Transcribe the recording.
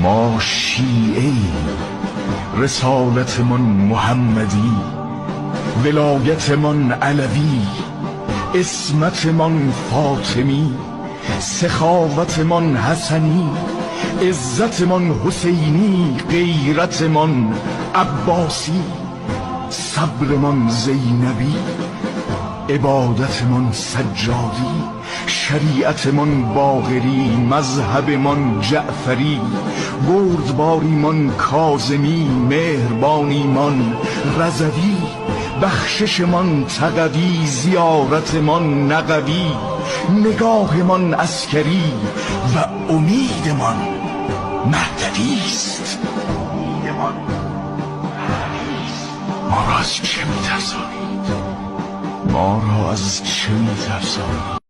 ما شیعه رسالتمان محمدی، ولایتمان علوی، عصمتمان فاطمی، سخاوتمان حسنی، عزتمان حسینی، غیرتمان عباسی، صبرمان زینبی، عبادتمان سجادی، شریعتمان باقری، مذهبمان جعفری، بردباریمان کاظمی، مهربانیمان رضوی، بخششمان تقوی، زیارتمان نقوی، نگاهمان عسکری و امیدمان مهدوی است. ما را از چه می‌ترسانید؟